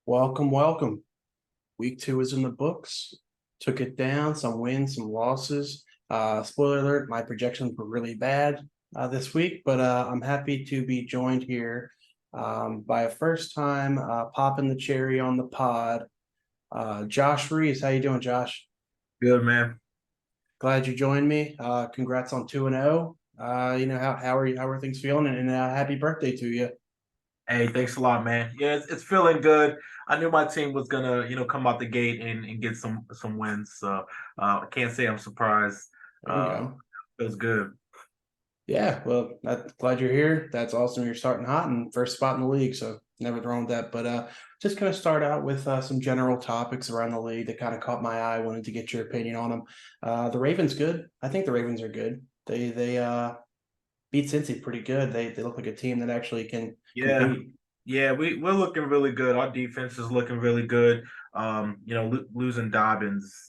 Welcome, welcome. Week two is in the books. Took it down, some wins, some losses. Spoiler alert, my projections were really bad this week, but I'm happy to be joined here by a first time popping the cherry on the pod. Josh Reese, how you doing, Josh? Good, man. Glad you joined me. Congrats on 2-0. How are things feeling? And happy birthday to you. Hey, thanks a lot, man. Yeah, it's feeling good. I knew my team was gonna, come out the gate and get some wins. So I can't say I'm surprised. There you Uh, go. Feels good. Yeah, well, glad you're here. That's awesome. You're starting hot and first spot in the league, so never wrong with that. But just gonna start out with some general topics around the league that kind of caught my eye. Wanted to get your opinion on them. The Ravens good. I think the Ravens are good. They beat Cincy pretty good. They look like a team that actually can Yeah, compete. yeah, we're looking really good. Our defense is looking really good. Losing Dobbins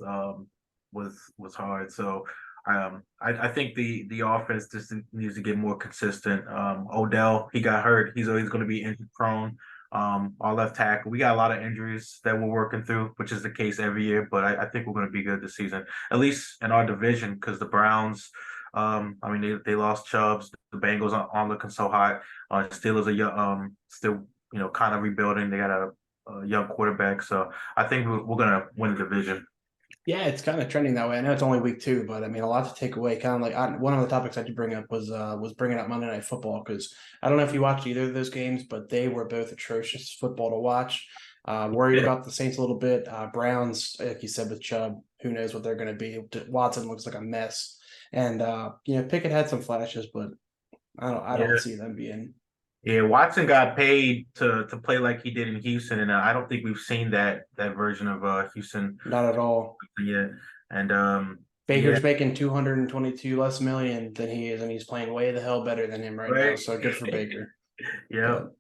was hard. So I think the offense just needs to get more consistent. Odell, he got hurt. He's always going to be injury prone. Our left tackle, we got a lot of injuries that we're working through, which is the case every year. But I think we're going to be good this season, at least in our division, because the Browns. I mean, they lost Chubbs. The Bengals aren't looking so hot. Steelers are still kind of rebuilding. They got a young quarterback, so I think we're gonna win the division. Yeah, it's kind of trending that way. I know it's only week two, but I mean, a lot to take away. Kind of like one of the topics I did bring up was bringing up Monday Night Football because I don't know if you watched either of those games, but they were both atrocious football to watch. Worried Yeah, about the Saints a little bit. Browns, like you said, with Chubb, who knows what they're going to be. Watson looks like a mess, and Pickett had some flashes, but I don't yeah, see them being yeah. Watson got paid to play like he did in Houston, and I don't think we've seen that version of Houston not at all. yet. And yeah, Baker's making 222 less million than he is, and he's playing way the hell better than him right now. right. So good for Baker. Yeah. But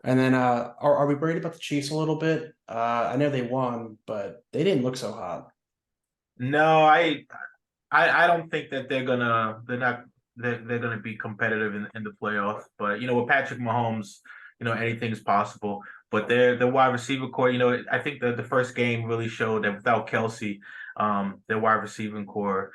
And then are we worried about the Chiefs a little bit? I know they won, but they didn't look so hot. No, I don't think that they're gonna be competitive in the playoffs. But with Patrick Mahomes, anything's possible. But their wide receiver core, I think the first game really showed that without Kelsey, their wide receiving core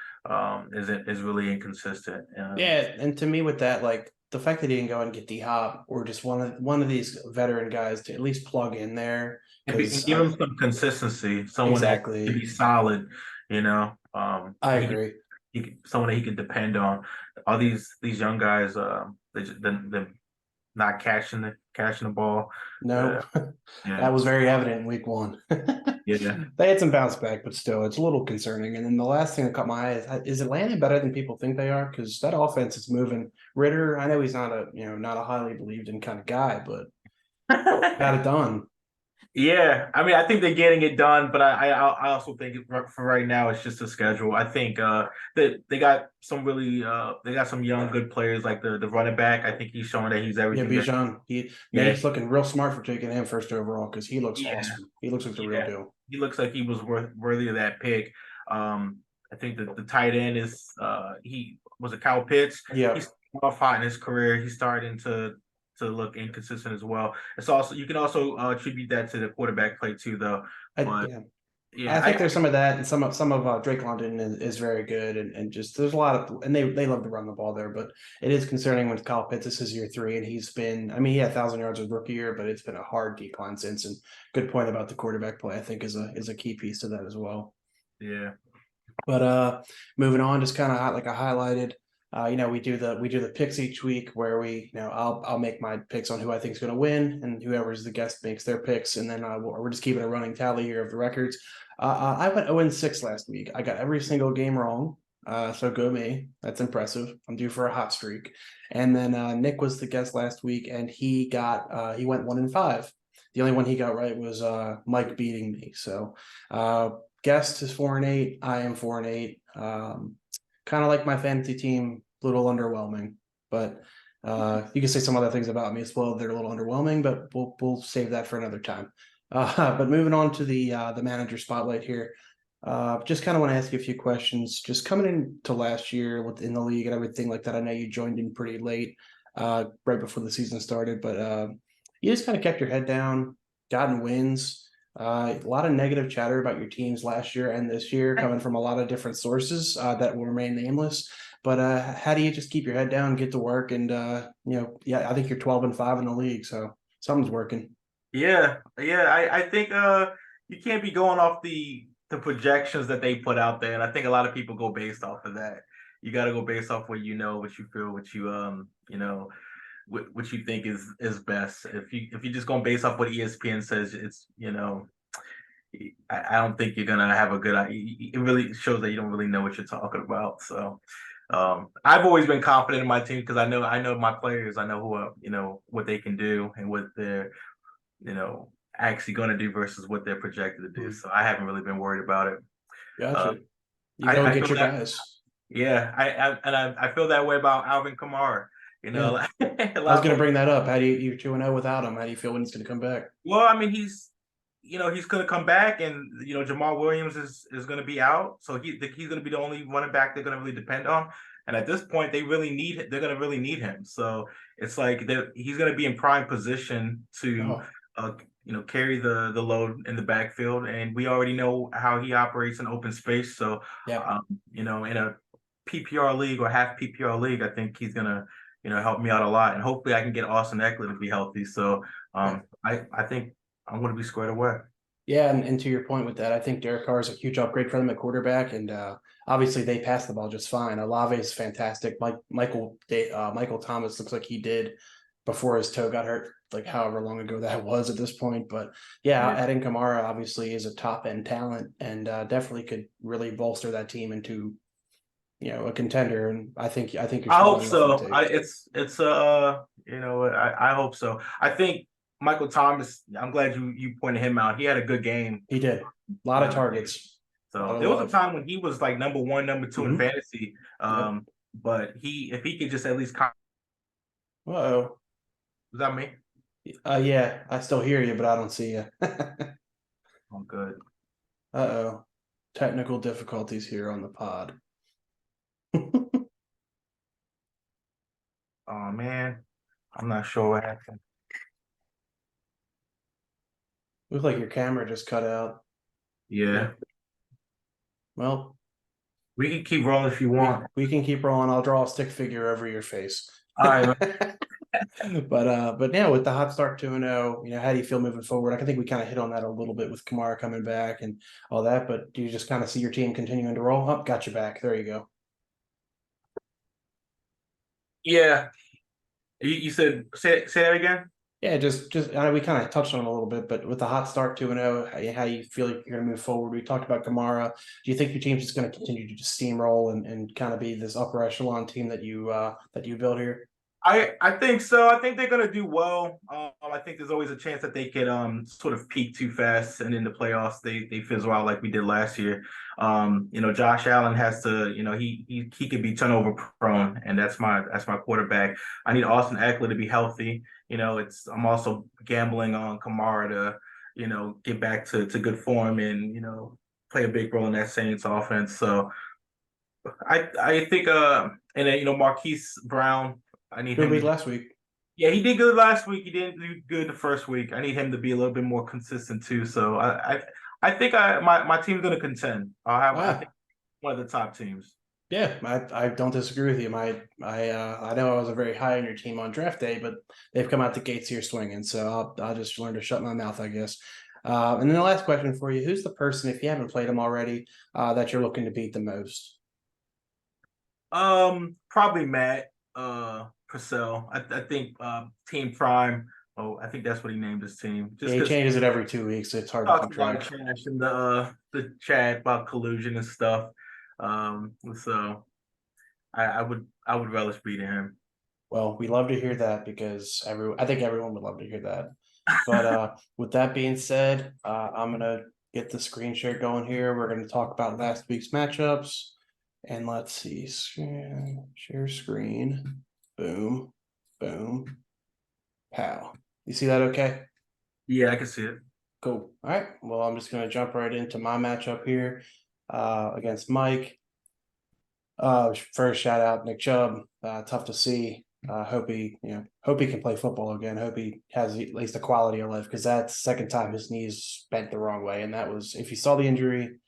is really inconsistent. Yeah, and to me with that, like the fact that he didn't go and get D Hop or just one of these veteran guys to at least plug in there And because give I him some consistency, someone that can exactly be solid, I agree. someone that he can depend on. All these young guys, they're not catching the ball. No, Uh, that yeah, was very evident in week one. yeah. They had some bounce back, but still, it's a little concerning. And then the last thing that caught my eye is Atlanta better than people think they are? Because that offense is moving. Ritter, I know he's not a highly believed in kind of guy, but got it done. Yeah, I mean, I think they're getting it done, but I also think for right now it's just a schedule. I think they got they got some young good players like the running back. I think he's showing that he's Yeah, everything that Bijan. yeah Nate's looking real smart for taking him first overall because he looks yeah awesome. He looks like the real yeah deal. he looks like he was worthy of that pick. I think that the tight end is he was a Kyle Pitts. Yeah, He's off hot in his career. He's starting to look inconsistent as well. It's also you can also attribute that to the quarterback play too, though. But yeah. yeah, I think there's some of that, and some of Drake London is very good, and just there's a lot of, and they love to run the ball there, but it is concerning with Kyle Pitts. This is year three, and he's been, I mean, he had 1,000 yards with rookie year, but it's been a hard decline since. And good point about the quarterback play, I think is a key piece to that as well. yeah. But moving on, just kind of like I highlighted, we do the picks each week where I'll make my picks on who I think is going to win, and whoever's the guest makes their picks, and then we're just keeping a running tally here of the records. I went 0-6 last week. I got every single game wrong. So go me. That's impressive. I'm due for a hot streak. And then Nick was the guest last week, and he went 1-5. The only one he got right was Mike beating me. So guest is 4-8. I am 4-8. Kind of like my fantasy team, a little underwhelming, but you can say some other things about me as well. They're a little underwhelming, but we'll save that for another time. But moving on to the manager spotlight here. Just kind of want to ask you a few questions. Just coming into last year within the league and everything like that. I know you joined in pretty late, right before the season started, but you just kind of kept your head down. gotten wins. A lot of negative chatter about your teams last year and this year coming from a lot of different sources that will remain nameless. But how do you just keep your head down, get to work, and yeah, I think you're 12-5 in the league, so something's working. Yeah. I think you can't be going off the projections that they put out there, and I think a lot of people go based off of that. You got to go based off what you know, what you feel, what you what you think is best. If you're just going based off what ESPN says, it's I don't think you're gonna have a good. It really shows that you don't really know what you're talking about. So, I've always been confident in my team because I know my players. I know who what they can do and what they're actually going to do versus what they're projected to do. So I haven't really been worried about it. Gotcha. You go I get feel your that. guys. Yeah, I feel that way about Alvin Kamara. Yeah, Like, a I was lot of gonna folks. bring that up. How do you're 2-0 without him? How do you feel when he's gonna come back? Well, I mean, he's going to come back, and Jamal Williams is going to be out, so he's going to be the only running back they're going to really depend on. And at this point, they're going to really need him. So it's like he's going to be in prime position to, Oh, carry the load in the backfield, and we already know how he operates in open space. So, yeah. in a PPR league or half PPR league, I think he's gonna help me out a lot, and hopefully I can get Austin Eckler to be healthy. So, I think I'm going to be squared away. Yeah, and to your point with that, I think Derek Carr is a huge upgrade for them at quarterback, and obviously they pass the ball just fine. Olave is fantastic. Michael Thomas looks like he did before his toe got hurt, like however long ago that was at this point. But yeah, Yeah. adding Kamara obviously is a top end talent, and definitely could really bolster that team into a contender. And I think you're I spot hope on with your so. take. I hope so. I think Michael Thomas. I'm glad you pointed him out. He had a good game. He did a lot The of other day. targets, a lot So of there was a love. time when he was like number one, number two in Hmm. fantasy. Yep. But if he could just at least, Uh-oh. was that me? Yeah, I still hear you, but I don't see you. I'm good. Uh-oh. Technical difficulties here on the pod. Oh man, I'm not sure what happened. Looks like your camera just cut out. Yeah, Well, we can keep rolling if you we want. we can keep rolling. I'll draw a stick figure over your face. All right, man. But yeah, with the hot start 2-0, how do you feel moving forward? I think we kind of hit on that a little bit with Kamara coming back and all that, but do you just kind of see your team continuing to roll? Up, got your back. There you go. Yeah, you said say that again. Yeah, just we kind of touched on it a little bit, but with the hot start 2-0, how you feel like you're going to move forward? We talked about Kamara. Do you think your team's just going to continue to just steamroll and kind of be this upper echelon team that you build here? I think so. I think they're gonna do well. I think there's always a chance that they could sort of peak too fast, and in the playoffs they fizzle out like we did last year. Josh Allen has to, he could be turnover prone, and that's my quarterback. I need Austin Eckler to be healthy. I'm also gambling on Kamara to, get back to good form and play a big role in that Saints offense. So I think and then Marquise Brown. I need Good him to week last week. yeah, he did good last week. He didn't do good the first week. I need him to be a little bit more consistent too. So I think my team's gonna contend. I think Ah, one of the top teams. yeah, I don't disagree with you. I know I was a very high on your team on draft day, but they've come out the gates here swinging. So I'll just learn to shut my mouth, I guess. And then the last question for you: who's the person, if you haven't played them already, that you're looking to beat the most? Probably Matt Purcell. I think Team Prime. Oh, I think that's what he named his team. Yeah, Just he because changes it every 2 weeks. So it's hard to talks keep a lot of track. trash in the chat about collusion and stuff. So I would relish beating him. Well, we love to hear that because I think everyone would love to hear that. But with that being said, I'm gonna get the screen share going here. We're gonna talk about last week's matchups, and let's see, share screen, boom, boom, pow. You see that? Okay, Yeah, I can see it. cool. All right. Well, I'm just gonna jump right into my matchup here, against Mike. First shout out Nick Chubb. Tough to see Hope he can play football again. Hope he has at least a quality of life, because that's the second time his knees bent the wrong way, and that was, if you saw the injury,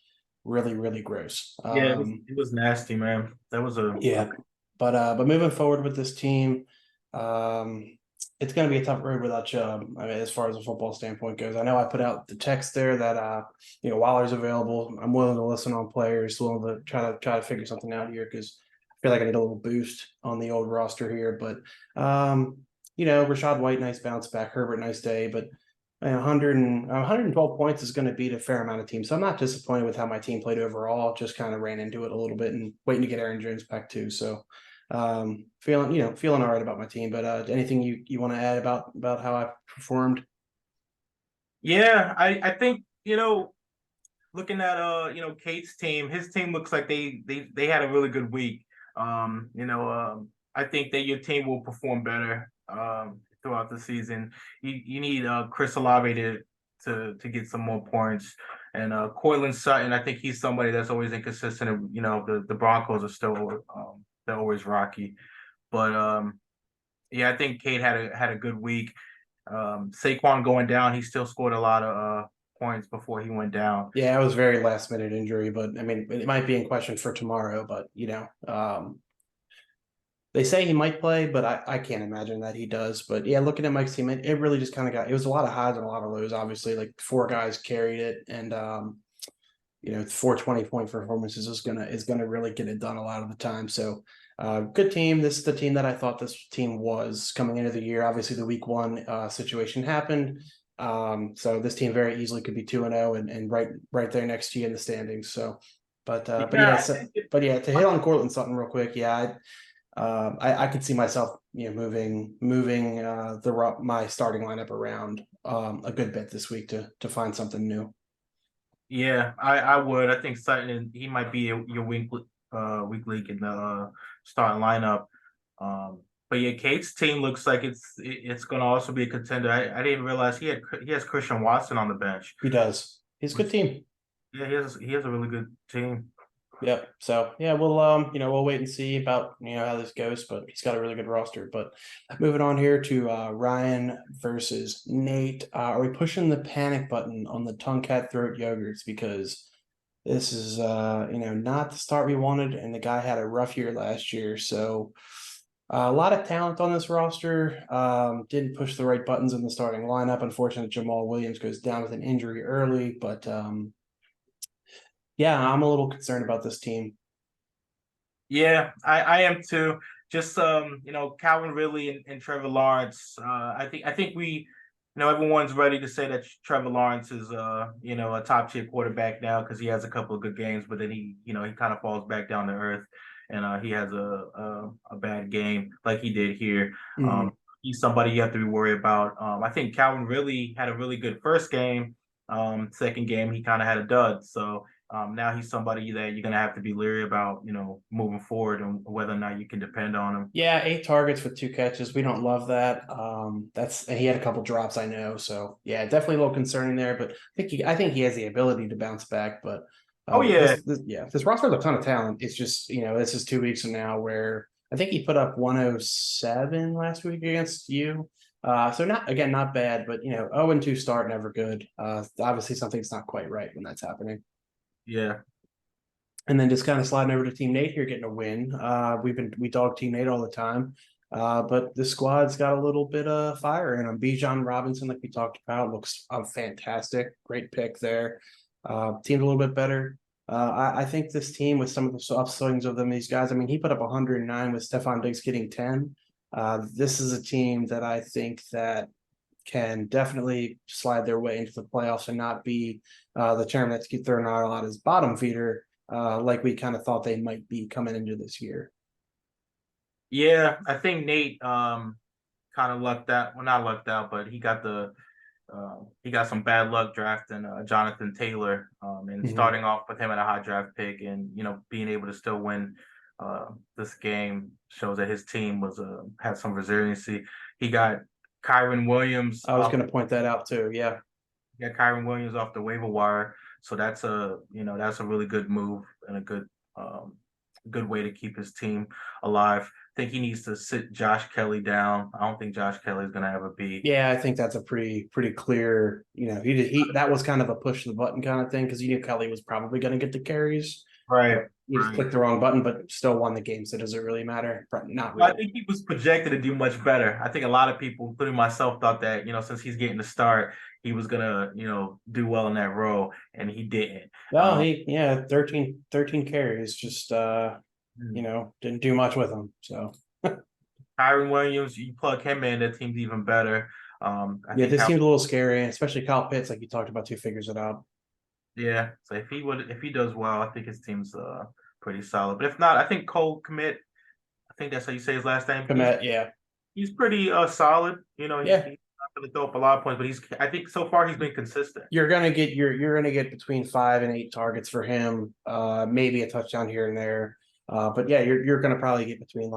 really really gross. Yeah, it was nasty, man. That was a Yeah, but moving forward with this team, um, it's going to be a tough road without Chubb. I mean, as far as a football standpoint goes, I know I put out the text there that Waller's available. I'm willing to listen on players, willing to try to figure something out here, because I feel like I need a little boost on the old roster here. But Rashad White, nice bounce back. Herbert, nice day, but 112 points is going to beat a fair amount of teams. So I'm not disappointed with how my team played overall. Just kind of ran into it a little bit and waiting to get Aaron Jones back too. So feeling all right about my team. But anything you want to add about how I performed? yeah. I think looking at Kate's team, his team looks like they had a really good week. I think that your team will perform better throughout the season. You need Chris Olave to get some more points, and Cortland Sutton. I think he's somebody that's always inconsistent. And, the Broncos are still they're always rocky, but yeah, I think Kate had a good week. Saquon going down, he still scored a lot of points before he went down. Yeah, it was very last minute injury, but I mean, it might be in question for tomorrow. But they say he might play, but I can't imagine that he does. But yeah, looking at Mike's team, it really just kind of it was a lot of highs and a lot of lows. Obviously, like four guys carried it, and 420-point performances is gonna really get it done a lot of the time. So good team. This is the team that I thought this team was coming into the year. Obviously, the week one situation happened. So this team very easily could be 2-0 and right there next to you in the standings. So, but Yeah, yeah, to hit on Cortland Sutton real quick, yeah, I could see myself, moving my starting lineup around a good bit this week to find something new. yeah, I would. I think Sutton, he might be your weak link in the starting lineup. But yeah, Kate's team looks like it's going to also be a contender. I didn't realize he has Christian Watson on the bench. He does. He's a good team. Yeah, he has a really good team. Yep. So yeah, we'll wait and see about how this goes, but he's got a really good roster. But moving on here to Ryan versus Nate. Are we pushing the panic button on the Tongue Cat Throat Yogurts, because this is not the start we wanted, and the guy had a rough year last year. So a lot of talent on this roster. Didn't push the right buttons in the starting lineup. Unfortunately, Jamal Williams goes down with an injury early, but yeah, I'm a little concerned about this team. Yeah, I am too. Just Calvin Ridley and Trevor Lawrence. I think everyone's ready to say that Trevor Lawrence is a top tier quarterback now because he has a couple of good games, but then he kind of falls back down to earth, and he has a bad game like he did here. Mhm. He's somebody you have to be worried about. I think Calvin really had a really good first game. Second game he kind of had a dud. So now he's somebody that you're gonna have to be leery about, moving forward and whether or not you can depend on him. Yeah, 8 targets with 2 catches. We don't love that. And he had a couple drops, I know. So yeah, definitely a little concerning there. But I think he has the ability to bounce back. But Oh yeah, this roster has a ton of talent. It's just this is 2 weeks from now where I think he put up 107 last week against you. So not bad, but 0-2 start, never good. Obviously something's not quite right when that's happening. yeah, And then just kind of sliding over to Team Nate here, getting a win. We dog Team Nate all the time, but the squad's got a little bit of fire in them. Bijan Robinson, like we talked about, looks fantastic. Great pick there. Team's a little bit better. I think this team, with some of the upswings of these guys, I mean, he put up 109 with Stephon Diggs getting 10. This is a team that I think that can definitely slide their way into the playoffs and not be the term that's thrown out a lot as bottom feeder, like we kind of thought they might be coming into this year. yeah. I think Nate kind of lucked out. Well, not lucked out, but he got some bad luck drafting Jonathan Taylor, and Mhm. starting off with him at a high draft pick, and being able to still win this game shows that his team had some resiliency. He got Kyron Williams I was off going to point that out too. Yeah. Got Kyron Williams off the waiver wire, so that's a really good move and a good a good way to keep his team alive. I think he needs to sit Josh Kelly down. I don't think Josh Kelly is going to have a beat. Yeah, I think that's a pretty clear. He that was kind of a push the button kind of thing because you knew Kelly was probably going to get the carries. Right, You just right. clicked the wrong button, but still won the game. So does it really matter? Not I really. think he was projected to do much better. I think a lot of people, including myself, thought that, since he's getting the start, he was gonna, do well in that role, and he didn't. Well, Um, he yeah, 13 carries, just didn't do much with them. So Kyron Williams, you plug him in, that team's even better. I yeah, think this how, seems a little scary, especially Kyle Pitts, like you talked about, too, figures it out. yeah. So if he does well, I think his team's pretty solid. But if not, I think Cole Commit, I think that's how you say his last name. He's Komet, yeah. he's pretty solid. Yeah. He's not gonna throw up a lot of points, but I think so far he's been consistent. You're gonna get between 5 and 8 targets for him, maybe a touchdown here and there. But yeah, you're gonna probably get between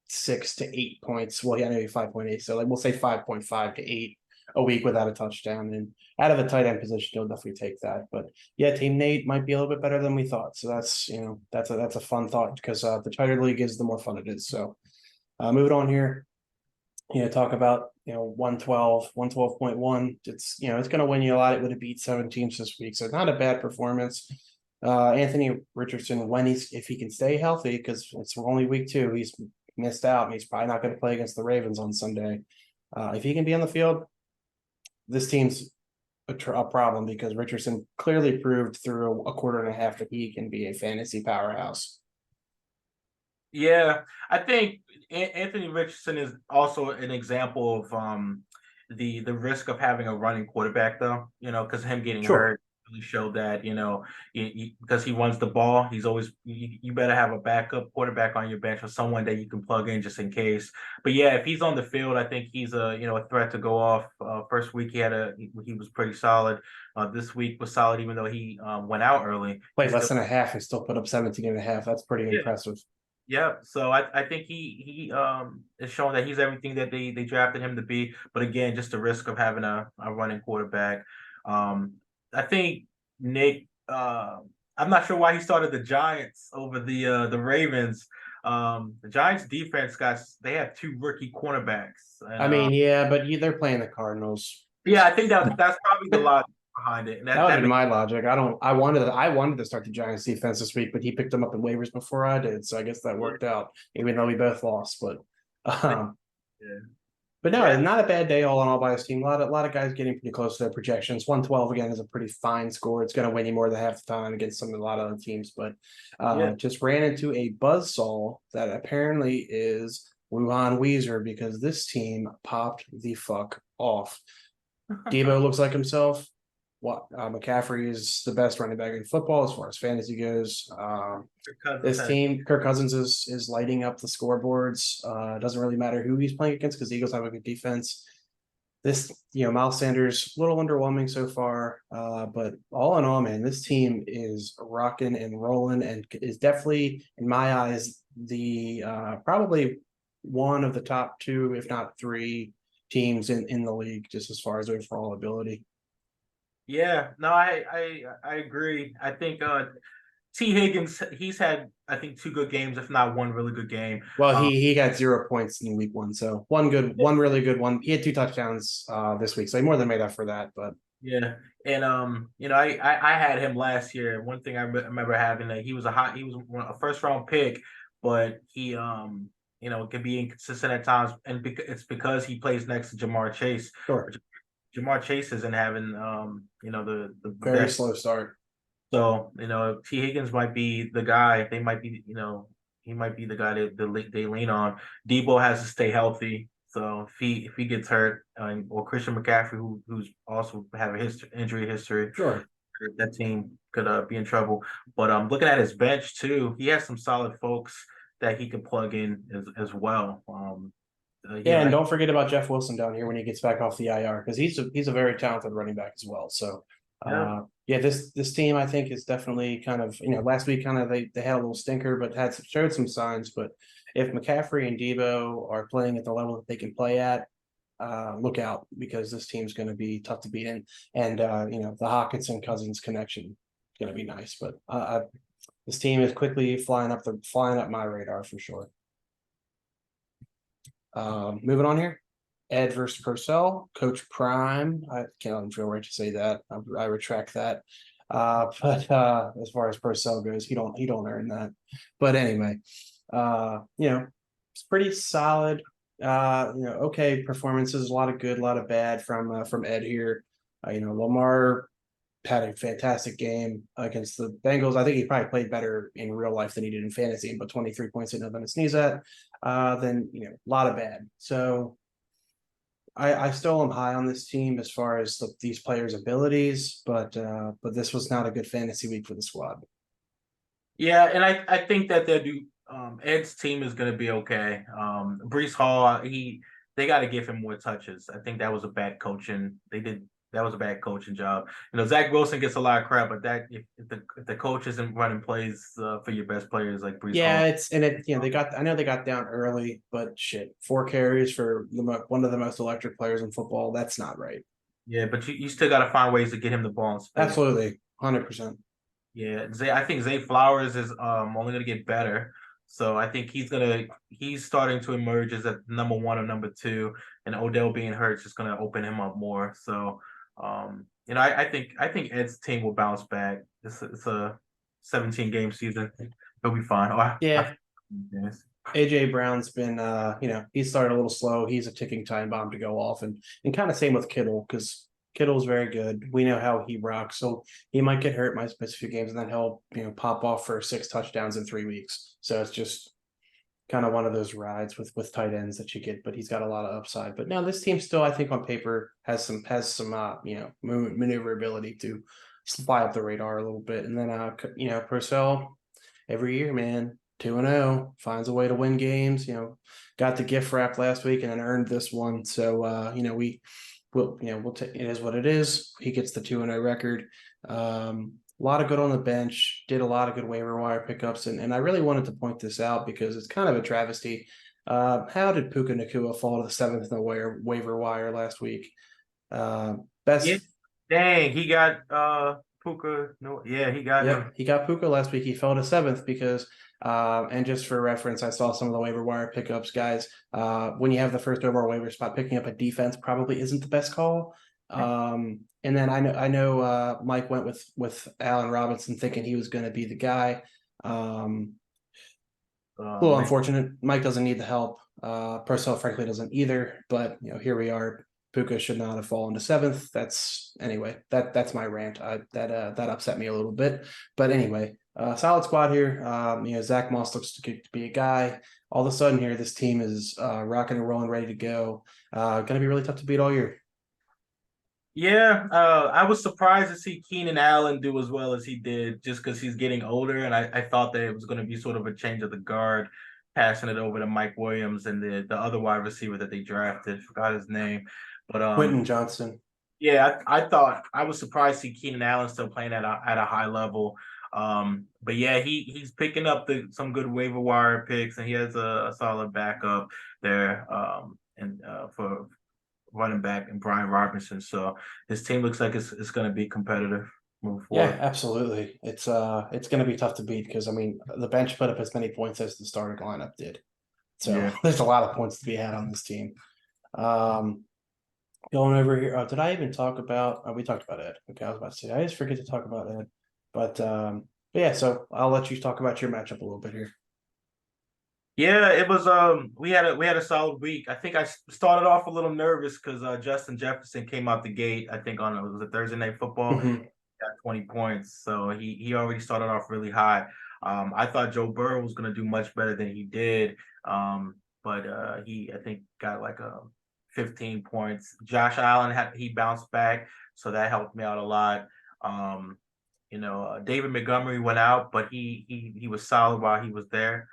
6 to 8 points. Well, yeah, maybe 5.8. So like we'll say 5.5 to 8 a week without a touchdown. And out of the tight end position, you'll definitely take that. But yeah, Team Nate might be a little bit better than we thought. So that's a fun thought because the tighter the league is, the more fun it is. So moving on here. Talk about 112.1. It's going to win you a lot. It would have beat 7 teams this week, so not a bad performance. Anthony Richardson, if he can stay healthy, because it's only week 2, he's missed out, and he's probably not going to play against the Ravens on Sunday. If he can be on the field, this team's a problem because Richardson clearly proved through a quarter and a half that he can be a fantasy powerhouse. Yeah, I think Anthony Richardson is also an example of the risk of having a running quarterback, though. Because him getting Sure. hurt really showed that because he runs the ball, he's always you better have a backup quarterback on your bench or someone that you can plug in just in case. But yeah, if he's on the field, I think he's a threat to go off. First week he was pretty solid. This week was solid even though he went out early. He Played less still than a half and still put up 17 and a half. That's pretty yeah. impressive. Yeah, so I think he is showing that he's everything that they drafted him to be. But again, just the risk of having a running quarterback. I think Nick. I'm not sure why he started the Giants over the Ravens. The Giants defense they have 2 rookie cornerbacks, and I mean, yeah, but they're playing the Cardinals. yeah, I think that's probably the logic behind it. And That would have that been makes my logic. I wanted to start the Giants defense this week, but he picked them up in waivers before I did, so I guess that worked out. Even though we both lost, but um, yeah. but no, Yeah. not a bad day all in all by his team. A lot of guys getting pretty close to their projections. 112 again is a pretty fine score. It's going to win you more than half the time against a lot of other teams, but Yeah. just ran into a buzzsaw that apparently is Wuhan Weezer because this team popped the fuck off. Debo looks like himself. McCaffrey is the best running back in football as far as fantasy goes. This team, Kirk Cousins is lighting up the scoreboards. Doesn't really matter who he's playing against because the Eagles have a good defense. Miles Sanders, a little underwhelming so far, but all in all, man, this team is rocking and rolling and is definitely, in my eyes, the probably one of the top 2, if not 3 teams in the league, just as far as overall ability. Yeah, no, I agree. I think T. Higgins, he's had I think 2 good games, if not one really good game. Well, he got 0 points in week 1, so one really good one. He had 2 touchdowns this week, so he more than made up for that. But Yeah, and I had him last year. One thing I remember having that he was a first round pick, but he can be inconsistent at times, and it's because he plays next to Jamar Chase. sure, Jamar Chase isn't having the very best. slow start. So, T. Higgins might be the guy. They might be, he might be the guy that they lean on. Debo has to stay healthy. So if he gets hurt, or Christian McCaffrey, who's also have a injury history, Sure. that team could be in trouble. But looking at his bench too, he has some solid folks that he can plug in as well. Yeah, and don't forget about Jeff Wilson down here when he gets back off the IR because he's a very talented running back as well. So, yeah, yeah, this team I think is definitely kind of last week kind of they had a little stinker but showed some signs. But if McCaffrey and Debo are playing at the level that they can play at, look out because this team's going to be tough to beat in. And the Hawkinson Cousins connection is going to be nice. But This team is quickly flying up my radar for sure. Moving on here. Ed versus Purcell, Coach Prime. I can't feel right to say that. I retract that. But as far as Purcell goes, he don't earn that. But anyway, it's pretty solid. Okay performances, a lot of good, a lot of bad from Ed here. Lamar had a fantastic game against the Bengals. I think he probably played better in real life than he did in fantasy, but 23 points ain't nothing to sneeze at. Then a lot of bad. So I still am high on this team as far as these players' abilities, but this was not a good fantasy week for the squad. Yeah, and I think that they do. Ed's team is going to be okay. Brees Hall, they got to give him more touches. I think that was a bad coaching. That was a bad coaching job. Zach Wilson gets a lot of crap, but that if the coach isn't running plays for your best players like Brees Yeah, Hall. I know they got down early, but shit, 4 carries for one of the most electric players in football. That's not right. Yeah, but you still got to find ways to get him the ball in space. Absolutely, 100%. Yeah, I think Zay Flowers is only gonna get better. So I think he's starting to emerge as a number one or number two, and Odell being hurt is just gonna open him up more. So I think Ed's team will bounce back. It's a 17 game season. He'll be fine. Yeah, AJ Brown's been he started a little slow. He's a ticking time bomb to go off, and kind of same with Kittle, because Kittle's very good. We know how he rocks, so he might get hurt, might miss a few games, and then he'll pop off for 6 touchdowns in 3 weeks. So it's just kind of one of those rides with tight ends that you get, but he's got a lot of upside. But now this team still, I think, on paper has some maneuverability to fly up the radar a little bit. And then Purcell every year, man, 2-0, finds a way to win games. Got the gift wrap last week and then earned this one. So we'll take it is what it is. He gets the 2-0 record. A lot of good on the bench, did a lot of good waiver wire pickups, and I really wanted to point this out because it's kind of a travesty. How did Puka Nacua fall to the 7th in the waiver wire last week? Best. Yeah, dang, he got Puka. No, yeah, he got him. He got Puka last week. He fell to 7th because, and just for reference, I saw some of the waiver wire pickups, guys. When you have the first overall waiver spot, picking up a defense probably isn't the best call. And then I know Mike went with Allen Robinson thinking he was going to be the guy. A little unfortunate. Mike doesn't need the help. Purcell frankly doesn't either. But here we are. Puka should not have fallen to 7th. That's my rant. That upset me a little bit. But anyway, solid squad here. Zach Moss looks to be a guy. All of a sudden here, this team is rocking and rolling, ready to go. Going to be really tough to beat all year. Yeah, I was surprised to see Keenan Allen do as well as he did, just because he's getting older, and I thought that it was going to be sort of a change of the guard, passing it over to Mike Williams and the other wide receiver that they drafted. Forgot his name, but Quentin Johnson. Yeah, I thought I was surprised to see Keenan Allen still playing at a high level. But yeah, he's picking up some good waiver wire picks, and he has a solid backup there. For running back and Brian Robinson. So his team looks like it's going to be competitive moving forward. Yeah, absolutely. It's going to be tough to beat because the bench put up as many points as the starting lineup did. So there's a lot of points to be had on this team. Going over here. Did I even talk about? We talked about Ed. Okay, I was about to say I just forget to talk about Ed. But yeah, so I'll let you talk about your matchup a little bit here. Yeah, it was we had a solid week. I think I started off a little nervous because Justin Jefferson came out the gate, I think on it was a Thursday Night Football, got 20 points. So he already started off really high. I thought Joe Burrow was gonna do much better than he did. But he I think got like 15 points. Josh Allen he bounced back, so that helped me out a lot. David Montgomery went out, but he was solid while he was there.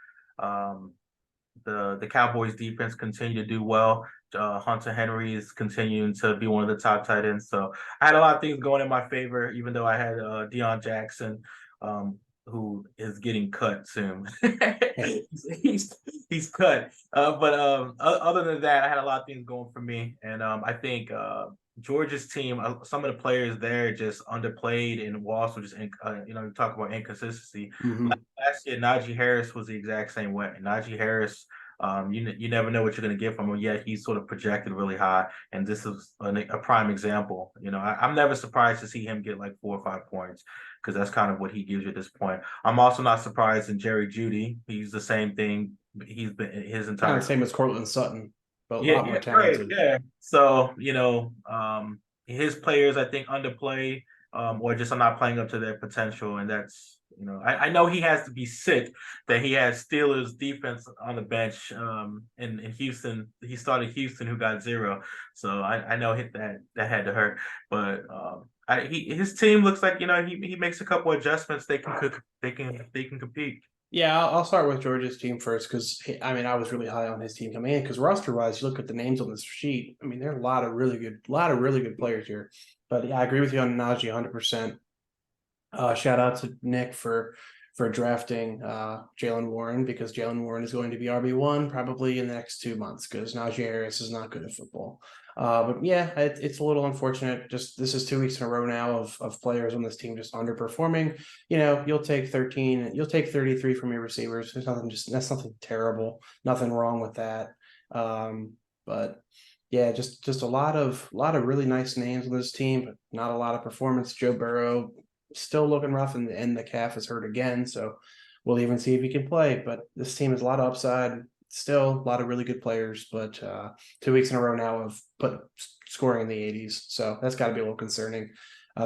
The Cowboys defense continued to do well. Hunter Henry is continuing to be one of the top tight ends. So I had a lot of things going in my favor, even though I had Deion Jackson, who is getting cut soon. he's cut. But other than that, I had a lot of things going for me, and I think Georgia's team, some of the players there just underplayed, and also just you talk about inconsistency. Mhm. Last year, Najee Harris was the exact same way. Najee Harris, you never know what you're going to get from him. Yet he's sort of projected really high, and this is a prime example. I'm never surprised to see him get like 4 or 5 points because that's kind of what he gives you at this point. I'm also not surprised in Jerry Judy. He's the same thing. He's been his Kind entire of same as Cortland Sutton, but a yeah, lot yeah, more right, talented. yeah. So, his players I think underplay, or just are not playing up to their potential, and I know he has to be sick that he has Steelers defense on the bench. In Houston, he started Houston, who got zero. So I know that had to hurt, but his team looks like he makes a couple adjustments. They can cook. They can compete. Yeah, I'll start with Georgia's team first because I mean I was really high on his team coming in because roster wise, you look at the names on this sheet. I mean, there are a lot of really good players here. But yeah, I agree with you on Najee 100%. Shout out to Nick for drafting Jalen Warren because Jalen Warren is going to be RB1 probably in the next 2 months because Najee Harris is not good at football. But yeah, it's a little unfortunate. Just this is 2 weeks in a row now of players on this team just underperforming. You'll take 13, you'll take 33 from your receivers. That's nothing terrible, nothing wrong with that. But yeah, just a lot of really nice names on this team, but not a lot of performance. Joe Burrow still looking rough, and the calf is hurt again. So we'll even see if he can play. But this team has a lot of upside. Still a lot of really good players, but 2 weeks in a row now of scoring in the 80s. So that's got to be a little concerning.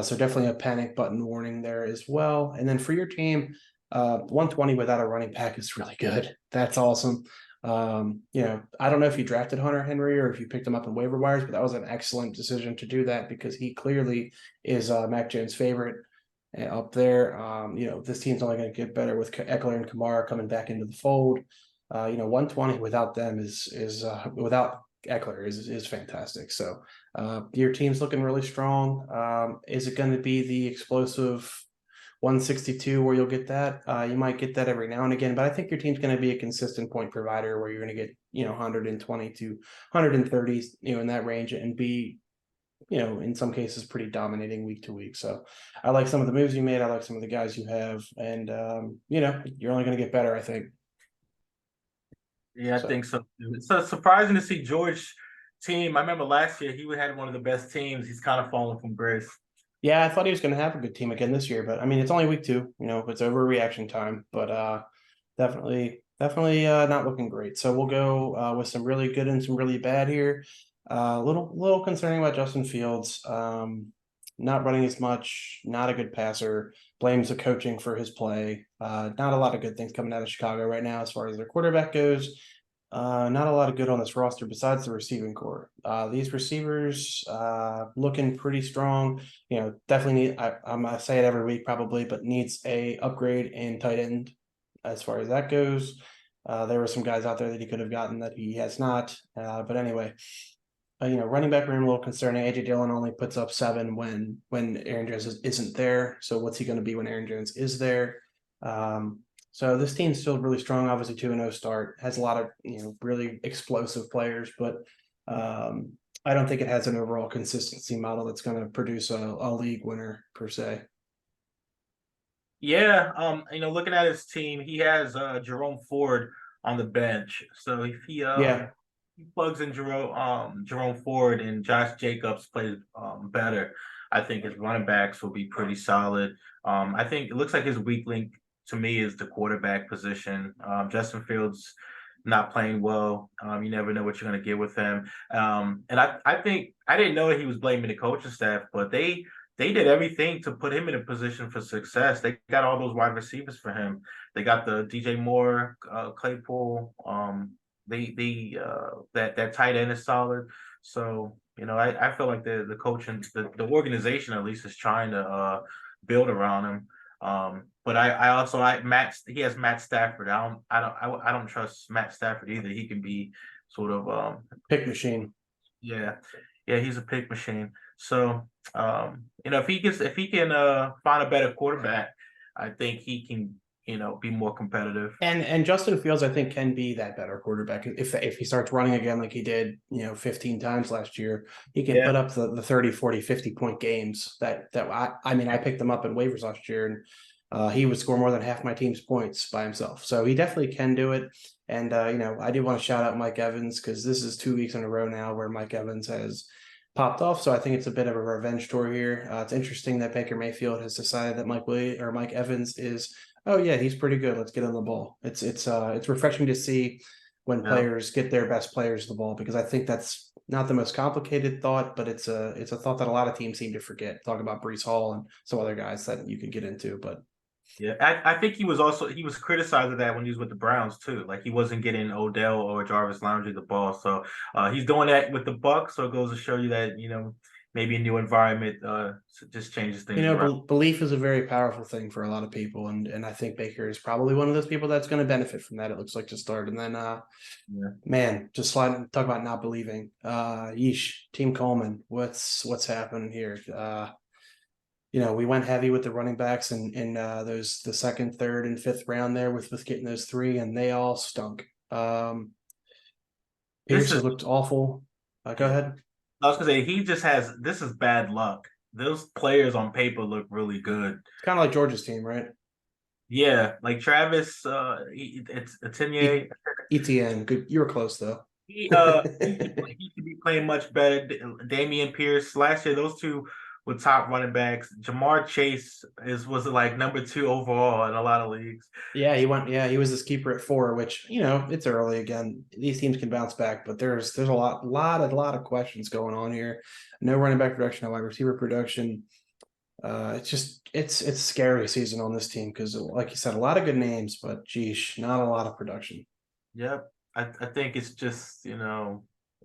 So definitely a panic button warning there as well. And then for your team, 120 without a running back is really good. That's awesome. I don't know if you drafted Hunter Henry or if you picked him up in waiver wires, but that was an excellent decision to do that because he clearly is Mac Jones' favorite up there. This team's only going to get better with Eckler and Kamara coming back into the fold. 120 without them is without Eckler is fantastic. So your team's looking really strong. Is it going to be the explosive 162 where you'll get that? You might get that every now and again, but I think your team's going to be a consistent point provider where you're going to get 120 to 130, in that range, and be in some cases pretty dominating week to week. So I like some of the moves you made. I like some of the guys you have, and you're only going to get better, I think. Yeah, I So think so. It's so surprising to see George team. I remember last year he had one of the best teams. He's kind of fallen from grace. yeah, I thought he was going to have a good team again this year, but I mean it's only week 2. It's overreaction time, but definitely not looking great. So we'll go with some really good and some really bad here. Little concerning about Justin Fields. Not running as much, not a good passer, blames the coaching for his play. Not a lot of good things coming out of Chicago right now as far as their quarterback goes. Not a lot of good on this roster besides the receiving core. These receivers looking pretty strong. Definitely need. I'm gonna say it every week probably, but needs a upgrade in tight end as far as that goes. There were some guys out there that he could have gotten that he has not. But anyway, running back room a little concerning. AJ Dillon only puts up 7 when Aaron Jones isn't there. So what's he going to be when Aaron Jones is there? So this team's still really strong. Obviously, 2-0 start, has a lot of really explosive players, but I don't think it has an overall consistency model that's going to produce a league winner per se. Yeah, looking at his team, he has Jerome Ford on the bench. So if Yeah, he plugs in Jerome Ford and Josh Jacobs plays better, I think his running backs will be pretty solid. I think it looks like his weak link to me is the quarterback position. Justin Fields not playing well. You never know what you're going to get with him. And I think I didn't know he was blaming the coaching staff, but they did everything to put him in a position for success. They got all those wide receivers for him. They got the DJ Moore, Claypool. That tight end is solid. So I feel like the coaching, the organization at least is trying to build around him. But I also he has Matt Stafford. I don't trust Matt Stafford either. He can be sort of pick machine. yeah, yeah, he's a pick machine. So, if he can find a better quarterback, I think he can be more competitive. And Justin Fields, I think, can be that better quarterback if he starts running again like he did, 15 times last year. He can put Yeah. up the 30, 40, 50 point games that I mean, I picked him up in waivers last year, and he would score more than half my team's points by himself. So he definitely can do it. And I do want to shout out Mike Evans, because this is 2 weeks in a row now where Mike Evans has popped off. So I think it's a bit of a revenge tour here. It's interesting that Baker Mayfield has decided that Mike Evans is, oh yeah, he's pretty good. Let's get on the ball. It's refreshing to see when Yeah. players get their best players the ball, because I think that's not the most complicated thought, but it's a thought that a lot of teams seem to forget. Talk about Brees Hall and some other guys that you could get into, but Yeah, I think he was criticized of that when he was with the Browns too. Like he wasn't getting Odell or Jarvis Landry the ball. So he's doing that with the Bucks. So it goes to show you that maybe a new environment just changes things around. belief is a very powerful thing for a lot of people, and I think Baker is probably one of those people that's going to benefit from that. It looks like to start, and then Yeah. man, just talk about not believing. Yeesh, Team Coleman, what's happening here? We went heavy with the running backs in the second, third, and fifth round there with getting those three, and they all stunk. This Pierce is has looked awful. Go yeah. ahead. I was gonna say he just has this is bad luck. Those players on paper look really good. It's kind of like Georgia's team, right? Yeah, like Travis, it's E- Etienne. ETN, good. You were close though. He should be playing much better. Damian Pierce last year, those two were top running backs. Jamar Chase was like number 2 overall in a lot of leagues. Yeah, he went. Yeah, he was this keeper at 4, which it's early again. These teams can bounce back, but there's a lot of questions going on here. No running back production, no wide receiver production. It's a scary season on this team because, like you said, a lot of good names, but geesh, not a lot of production. Yep, I think it's just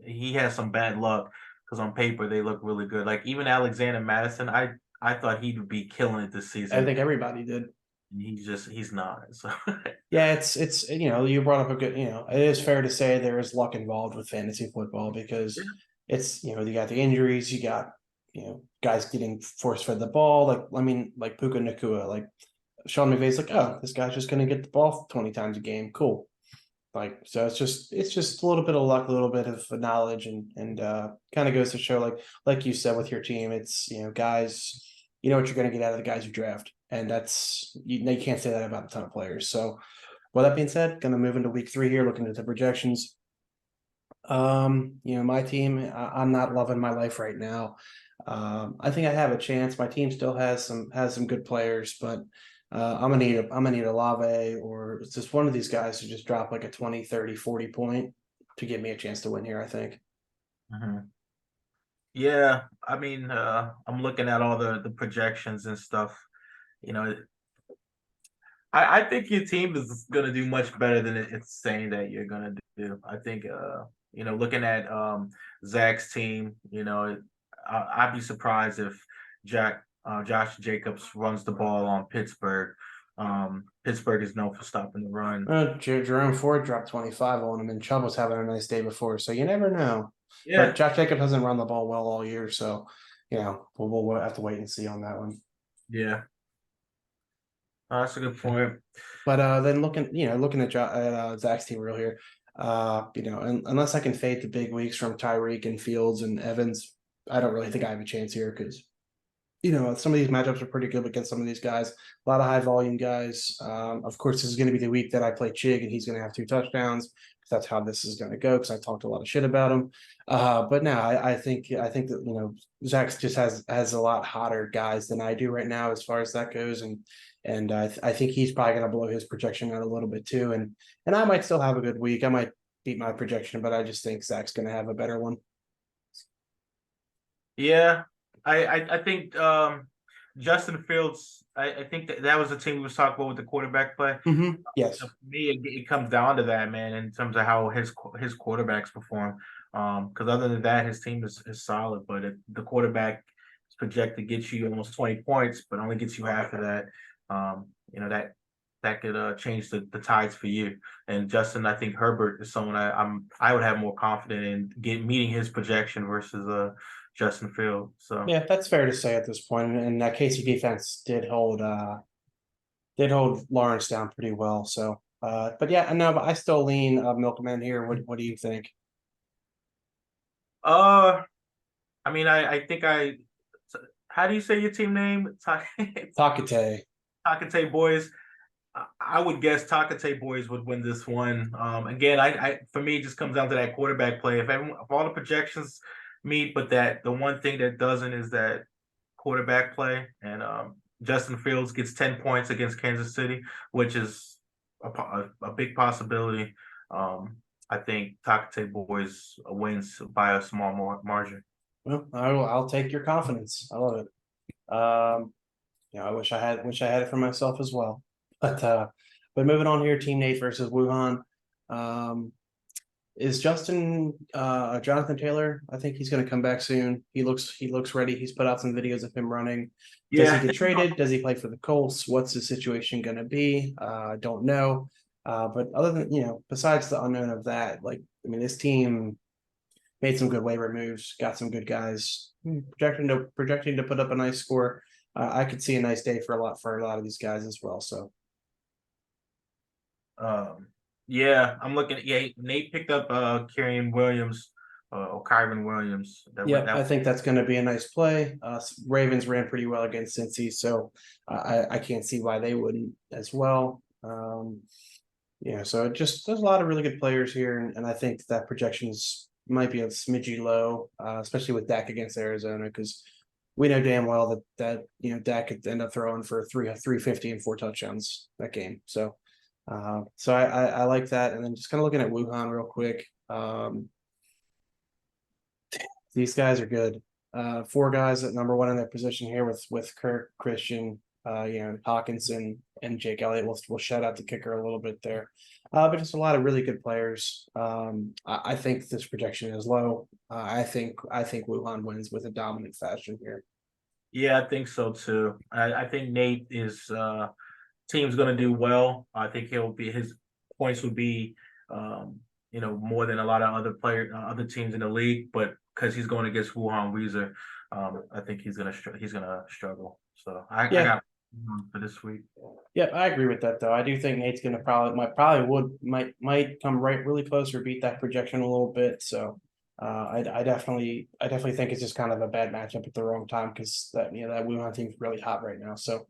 he has some bad luck because on paper they look really good. Like even Alexander Madison, I thought he would be killing it this I season. think everybody did. He's not. So Yeah, it's you brought up a good, it is fair to say there is luck involved with fantasy football, because it's, you got the injuries, you got, guys getting force fed the ball. Like, I mean, like Puka Nakua, like Sean McVay's like, oh, this guy's just going to get the ball 20 times a game. Cool. Like, so it's just a little bit of luck, a little bit of knowledge, and kind of goes to show, like you said with your team, it's, guys, you know what you're going to get out of the guys you draft. And that's, you can't say that about a ton of players. So with that being said, going to move into week 3 here, looking at the projections. My team, I'm not loving my life right now. I think I have a chance. My team still has some good players, but I'm gonna need Olave, or it's just one of these guys to just drop like a 20, 30, 40 point to give me a chance to win here, I think. Mhm. Yeah, I mean, I'm looking at all the projections and stuff. You know, I think your team is gonna do much better than it's saying that you're gonna do. I think, looking at Zach's team, I'd be surprised if Josh Jacobs runs the ball on Pittsburgh. Pittsburgh is known for stopping the run. Jerome Ford dropped 25 on him, and Chubb was having a nice day before, so you never know. But Yeah, Josh Jacob hasn't run the ball well all year, so we'll have to wait and see on that one. yeah, that's a good point. But then looking at Zach's team real here, unless I can fade the big weeks from Tyreek and Fields and Evans, I don't really think I have a chance here, because some of these matchups are pretty good against some of these guys. A lot of high volume guys. Of course, this is going to be the week that I play Chig, and he's going to have 2 touchdowns. That's how this is going to go, because I talked a lot of shit about him. But now I think that Zach just has a lot hotter guys than I do right now as far as that goes, and I think he's probably going to blow his projection out a little bit too. And I might still have a good week. I might beat my projection, but I just think Zach's going to have a better one. Yeah, I think Justin Fields. I think that was the team we was talking about with the quarterback play. Yes. For me, it comes down to that, man, in terms of how his quarterbacks perform. Because other than that, his team is solid, but the quarterback is projected to get you almost 20 points, but only gets you half of that. That could change the tides for you. And Justin, I think Herbert is someone I would have more confident in meeting his projection versus Justin Field. So Yeah, that's fair to say at this point. And that KC defense did hold did hold Lawrence down pretty well. So, but yeah, no, but I still lean Milkman here. What do you think? Uh, I mean, I think how do you say your team name? Takate. Takate Boys. I would guess Takate Boys would win this one. Again, I for me, it just comes down to that quarterback play. If all the projections meet, but that the one thing that doesn't is that quarterback play. And Justin Fields gets 10 points against Kansas City, which is a big possibility. I think Takate Boys wins by a small margin. Well, I'll take your confidence. I love it. I wish I had it for myself as well. But moving on here, Team Nate versus Wuhan. Um, is Jonathan Taylor? I think he's going to come back soon. He looks ready. He's put out some videos of him running. Does he Yeah, get traded? Does he play for the Colts? What's the situation going to be? I don't know. But other than besides the unknown of that, like I mean, this team made some good waiver moves, got some good guys, projecting to put up a nice score. I could see a nice day for a lot of these guys as well. So yeah, I'm looking at Nate picked up Kyren Williams or Kyron Williams. yeah, I think that's going to be a nice play. Ravens ran pretty well against Cincy, so I can't see why they wouldn't as well. So there's a lot of really good players here, and I think that projections might be a smidgy low, especially with Dak against Arizona, because we know damn well that Dak could end up throwing for 350 and 4 touchdowns that game. So I like that, and then just kind of looking at Wuhan real quick. These guys are good. 4 guys at number 1 in their position here with Kirk, Christian, Hawkinson, and Jake Elliott. We'll shout out the kicker a little bit there. But just a lot of really good players. I think this projection is low. I think Wuhan wins with a dominant fashion here. Yeah, I think so too. I think Nate is team's going to do well. I think his points will be more than a lot of other teams in the league, but because he's going against Wuhan Weezer, I think he's gonna struggle. So I got for this week. Yeah, I agree with that though. I do think Nate's gonna might come right really close or beat that projection a little bit. So I definitely think it's just kind of a bad matchup at the wrong time because that Wuhan team's really hot right now. So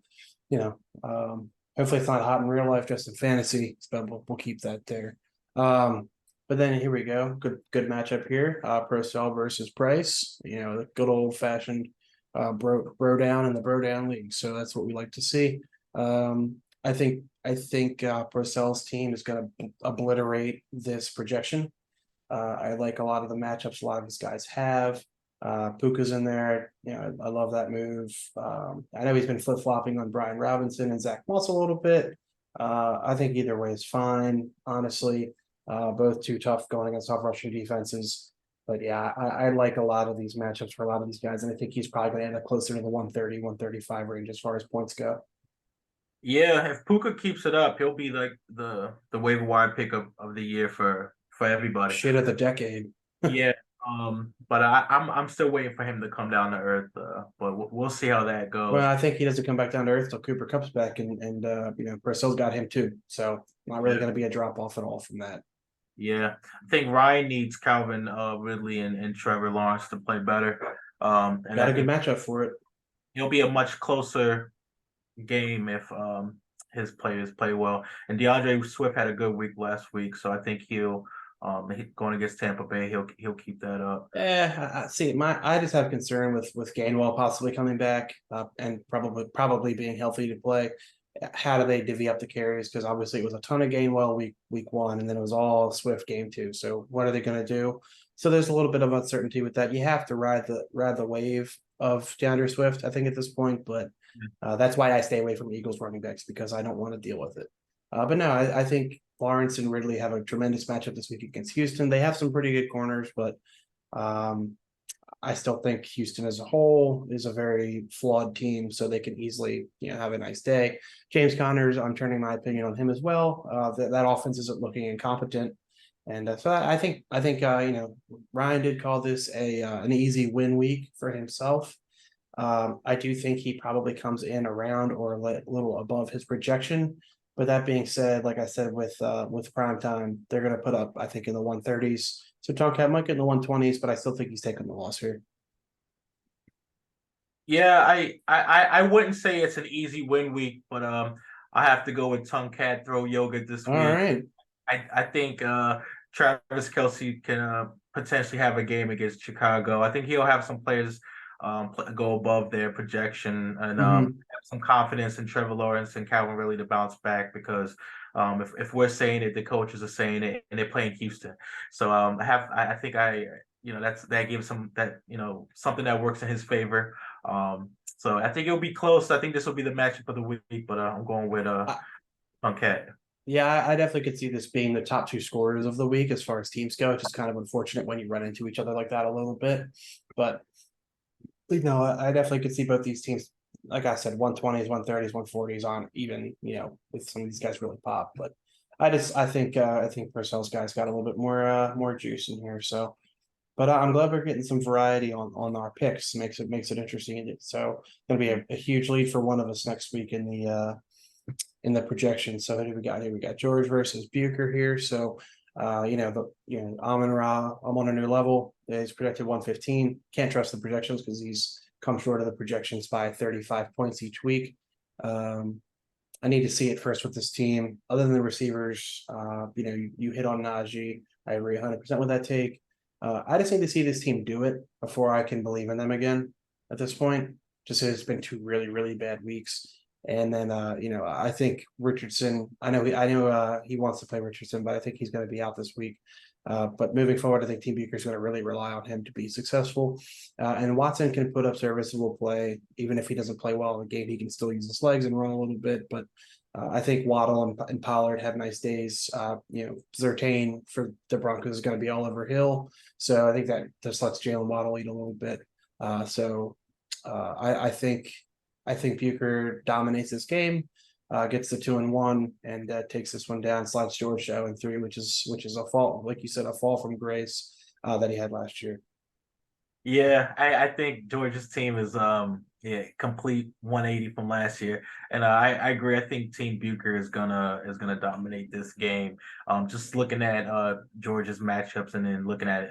hopefully it's not hot in real life, just in fantasy. But we'll keep that there. But then here we go. Good matchup here. Procell versus Price. The good old fashioned bro down in the bro down league. So that's what we like to see. I think Procell's team is going to obliterate this projection. I like a lot of the matchups a lot of these guys have. Puka's in there. I love that move. I know he's been flip flopping on Brian Robinson and Zach Moss a little bit. I think either way is fine, honestly. Both too tough going against tough rushing defenses. But yeah, I like a lot of these matchups for a lot of these guys. And I think he's probably going to end up closer to the 130, 135 range as far as points go. Yeah, if Puka keeps it up, he'll be like the waiver wire pick of the year for everybody. Shit of the decade. Yeah. But I'm still waiting for him to come down to earth. But we'll see how that goes. Well, I think he doesn't come back down to earth till Cooper Cup's back, and Purcell's got him too. So not really going to be a drop off at all from that. Yeah, I think Ryan needs Calvin Ridley and Trevor Lawrence to play better. And got a good matchup for it. It'll be a much closer game if his players play well. And DeAndre Swift had a good week last week, so I think he'll going against Tampa Bay, he'll keep that up. I see. I just have concern with Gainwell possibly coming back and probably being healthy to play. How do they divvy up the carries? Because obviously it was a ton of Gainwell week 1, and then it was all Swift game 2. So what are they going to do? So there's a little bit of uncertainty with that. You have to ride the wave of DeAndre Swift, I think, at this point. But that's why I stay away from Eagles running backs, because I don't want to deal with it. But no, I think Lawrence and Ridley have a tremendous matchup this week against Houston. They have some pretty good corners, but I still think Houston as a whole is a very flawed team, so they can easily, have a nice day. James Connors, I'm turning my opinion on him as well. That offense isn't looking incompetent, and so I think Ryan did call this an easy win week for himself. I do think he probably comes in around or a little above his projection. But that being said, like I said, with prime time, they're going to put up, I think, in the 130s. So Tomcat might get in the 120s, but I still think he's taking the loss here. Yeah, I wouldn't say it's an easy win week, but I have to go with Tonkat Throw Yoga this All week. right. I think Travis Kelsey can potentially have a game against Chicago. I think he'll have some players go above their projection and Mhm. have some confidence in Trevor Lawrence and Calvin Ridley to bounce back because if we're saying it, the coaches are saying it, and they're playing Houston. So I think that gives him that something that works in his favor. So I think it'll be close. I think this will be the matchup of the week, but I'm going with Tonkat. Yeah, I definitely could see this being the top two scorers of the week as far as teams go. It's just kind of unfortunate when you run into each other like that a little bit. But I definitely could see both these teams, like I said, 120s, 130s, 140s on even, with some of these guys really pop. But I think Purcell's guys got a little bit more juice in here. So but I'm glad we're getting some variety on our picks. Makes it interesting. So gonna be a huge lead for one of us next week in the projection. So who do we got here? We got George versus Bucher here. So Amon Ra, I'm on a new level. He's projected 115. Can't trust the projections because he's come short of the projections by 35 points each week. I need to see it first with this team. Other than the receivers, you hit on Najee. I agree 100% with that take. I just need to see this team do it before I can believe in them again at this point. Just it's been two really, really bad weeks. And then I think Richardson. I know he wants to play Richardson, but I think he's going to be out this week. But moving forward, I think Team Bucher is going to really rely on him to be successful. And Watson can put up serviceable play, even if he doesn't play well in the game. He can still use his legs and run a little bit. But I think Waddle and Pollard have nice days. Zertain for the Broncos is going to be all over Hill, so I think that just lets Jalen Waddle eat a little bit. I think Bucher dominates this game, gets the 2-1, and takes this one down. Slides George to 0-3, which is a fall, like you said, a fall from grace that he had last year. Yeah, I think Georgia's team is complete 180 from last year, and I agree. I think Team Bucher is gonna dominate this game. Just looking at Georgia's matchups and then looking at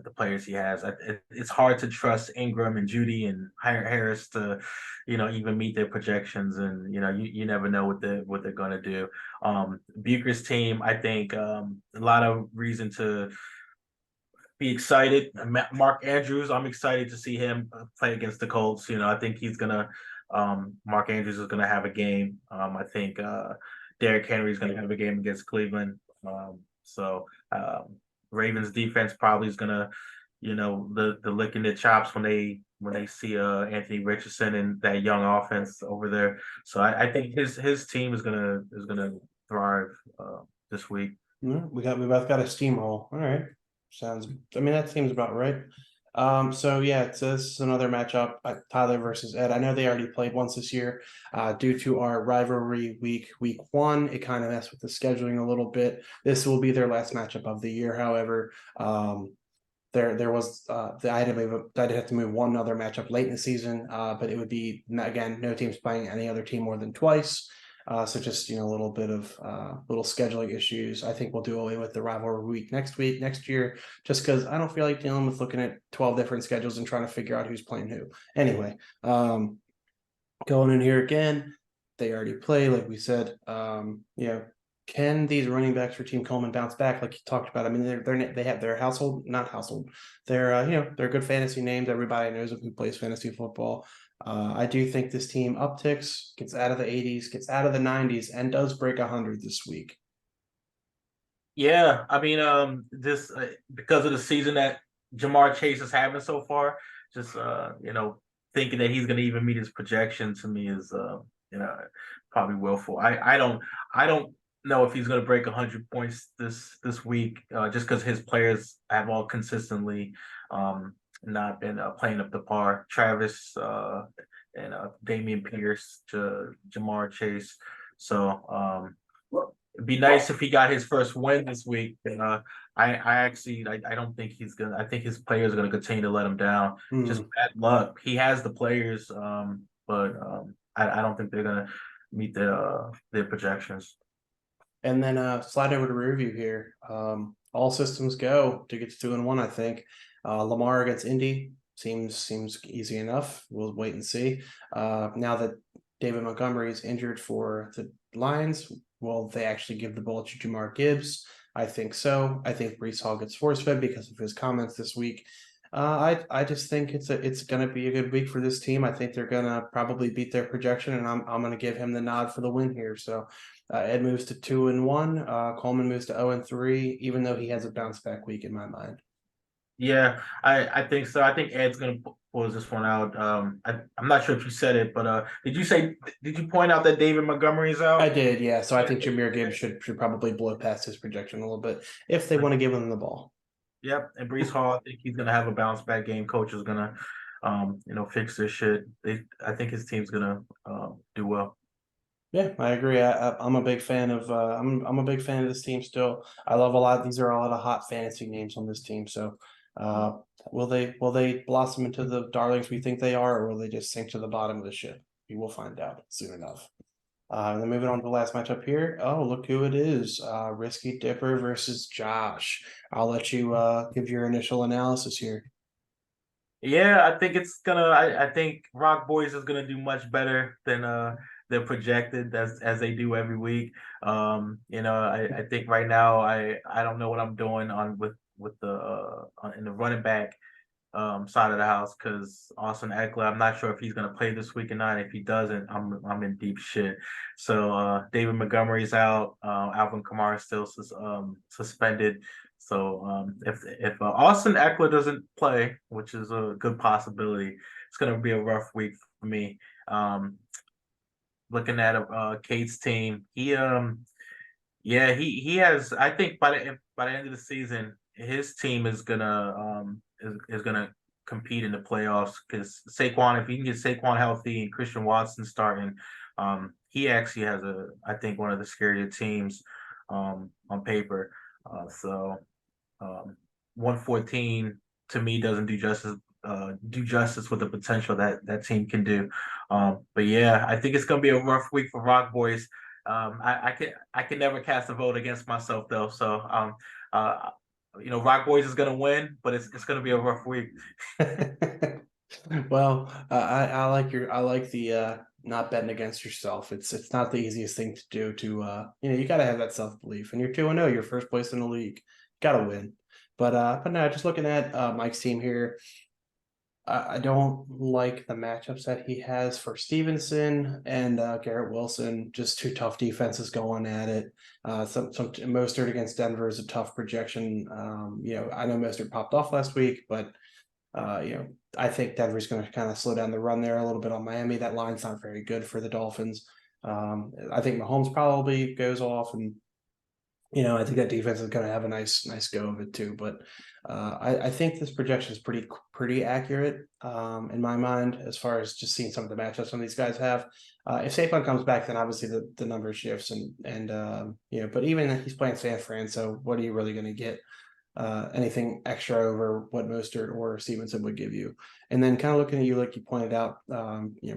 the players he has, it's hard to trust Ingram and Judy and Harris to even meet their projections, and you never know what they're gonna do. Bucher's team, I think, a lot of reason to be excited. Mark Andrews, I'm excited to see him play against the Colts. I think he's gonna. Mark Andrews is gonna have a game. I think Derrick Henry is gonna have a game against Cleveland. So Ravens defense probably is gonna, the licking their chops when they see Anthony Richardson and that young offense over there. So I think his team is gonna thrive this week. We both got a steamroll. All right. That seems about right. So yeah, this is another matchup, Tyler versus Ed. I know they already played once this year. Due to our rivalry week one, it kind of messed with the scheduling a little bit. This will be their last matchup of the year. However, there was I did have to move one other matchup late in the season, but it would be again no teams playing any other team more than twice. So just a little bit of little scheduling issues. I think we'll do away with the rivalry week next year, just because I don't feel like dealing with looking at 12 different schedules and trying to figure out who's playing who. Anyway, going in here again, they already play, like we said. Can these running backs for Team Coleman bounce back, like you talked about? I mean, they have their not household. They're good fantasy names. Everybody knows who plays fantasy football. I do think this team upticks, gets out of the 80s, gets out of the 90s, and does break 100 this week. Yeah, I mean, this because of the season that Jamar Chase is having so far, just thinking that he's going to even meet his projection to me is you know, probably willful. I don't know if he's going to break 100 points this week, just because his players have all consistently not been playing up to par. Travis and Damian Pierce to Jamar Chase. So it'd be nice if he got his first win this week. I don't think he's gonna. I think his players are gonna continue to let him down. Just Hmm. bad luck. He has the players, but I don't think they're gonna meet their projections. And then slide over to review here. All systems go to get to 2-1. I think Lamar against Indy seems easy enough. We'll wait and see. Now that David Montgomery is injured for the Lions, will they actually give the ball to Jamar Gibbs? I think so. I think Brees Hall gets force fed because of his comments this week. I just think it's gonna be a good week for this team. I think they're gonna probably beat their projection, and I'm gonna give him the nod for the win here. So Ed moves to 2-1. Coleman moves to 0-3, even though he has a bounce back week in my mind. Yeah, I think so. I think Ed's gonna pulls this one out. I'm not sure if you said it, but did you point out that David Montgomery's I out? did, yeah. So I Yeah, think Jameer Gibbs should probably blow past his projection a little bit if they want to give him the ball. yep. And Brees Hall, I think he's gonna have a bounce back game. Coach is gonna, fix this shit. I think his team's gonna do well. Yeah, I agree. I'm a big fan of I'm a big fan of this team still. I love a lot. These are a lot of hot fantasy names on this team. So uh will they blossom into the darlings we think they are, or will they just sink to the bottom of the ship? We will find out soon enough. And then moving on to the last matchup here. Oh, look who it is. Risky Dipper versus Josh. I'll let you give your initial analysis here. Yeah, I think it's gonna. I think Rock Boys is gonna do much better than they're projected as they do every week. I think right now I don't know what I'm doing on with the in the running back side of the house because Austin Eckler, I'm not sure if he's gonna play this week or not. If he doesn't, I'm in deep shit. So David Montgomery's out. Alvin Kamara is still suspended. So if Austin Eckler doesn't play, which is a good possibility, it's gonna be a rough week for me. Looking at Kate's team, yeah, he has. I think by the end of the season, his team is gonna compete in the playoffs because Saquon, if he can get Saquon healthy and Christian Watson starting, he actually has I think one of the scarier teams on paper. So 114 to me doesn't do justice with the potential that that team can do. But yeah, I think it's gonna be a rough week for Rock Boys. I can never cast a vote against myself though. So uh, Rock Boys is gonna win, but it's gonna be a rough week. Well, I like the not betting against yourself. It's not the easiest thing to do to you got to have that self-belief. And you're 2-0, you're first place in the league. Got to win. But no, just looking at Mike's team here, I don't like the matchups that he has for Stevenson and Garrett Wilson. Just two tough defenses going at it. Some Mostert against Denver is a tough projection. I know Mostert popped off last week, but I think Denver's going to kind of slow down the run there a little bit on Miami. That line's not very good for the Dolphins. I think Mahomes probably goes off, and I think that defense is going to have a nice go of it too. But I think this projection is pretty accurate in my mind as far as just seeing some of the matchups some of these guys have. If Saquon comes back, then obviously the number shifts, but even he's playing San Fran, so what are you really going to get? Anything extra over what Mostert or Stevenson would give you. And then kind of looking at you, like you pointed out,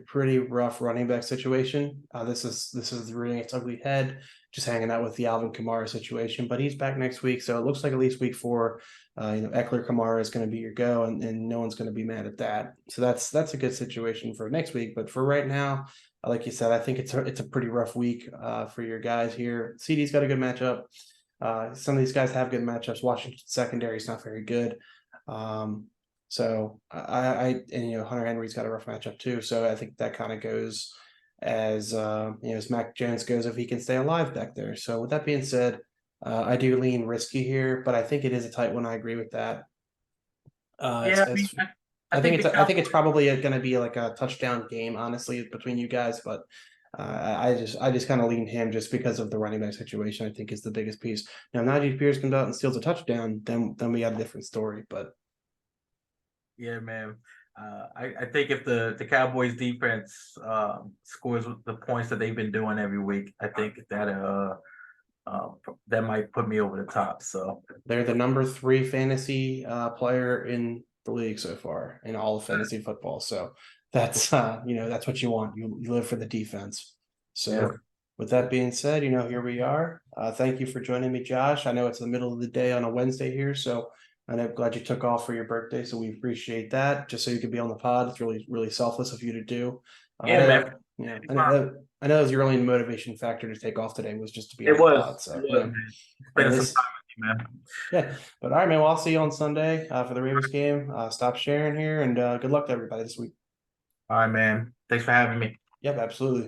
pretty rough running back situation. This is rearing its ugly head, just hanging out with the Alvin Kamara situation, but he's back next week. So it looks like at least week 4, Eckler Kamara is going to be your go, and no one's going to be mad at that. So that's a good situation for next week. But for right now, like you said, I think it's a pretty rough week for your guys here. CD's got a good matchup. Some of these guys have good matchups. Washington secondary is not very good. So Hunter Henry's got a rough matchup too. So I think that kind of goes as Mac Jones goes if he can stay alive back there. So with that being said, I do lean risky here, but I think it is a tight one. I agree with that. Yeah, I think the I think it's Cowboys. probably going to be like a touchdown game, honestly, between you guys. But I just kind of lean him just because of the running back situation. I think is the biggest piece. Now, Najee Pierce comes out and steals a touchdown, then we got a different story. But Yeah, man. I think if the Cowboys defense scores the points that they've been doing every week, I think that that might put me over the top. So They're the number 3 fantasy player in the league so far in all of fantasy football. So that's that's what you want. You live for the defense. So yeah, with that being said, here we are. Thank you for joining me, Josh. I know it's the middle of the day on a Wednesday here, so I'm glad you took off for your birthday. So we appreciate that. Just so you could be on the pod. It's really, really selfless of you to do. yeah, man. Yeah, Anytime. I know it was your only motivation factor to take off today was just to be It on the was, pod. So it was, man. Spending some this time with you, man. yeah, but all right, man. Well, I'll see you on Sunday for the Ravens game. Stop sharing here, and good luck to everybody this week. All right, man. Thanks for having me. Yep, absolutely.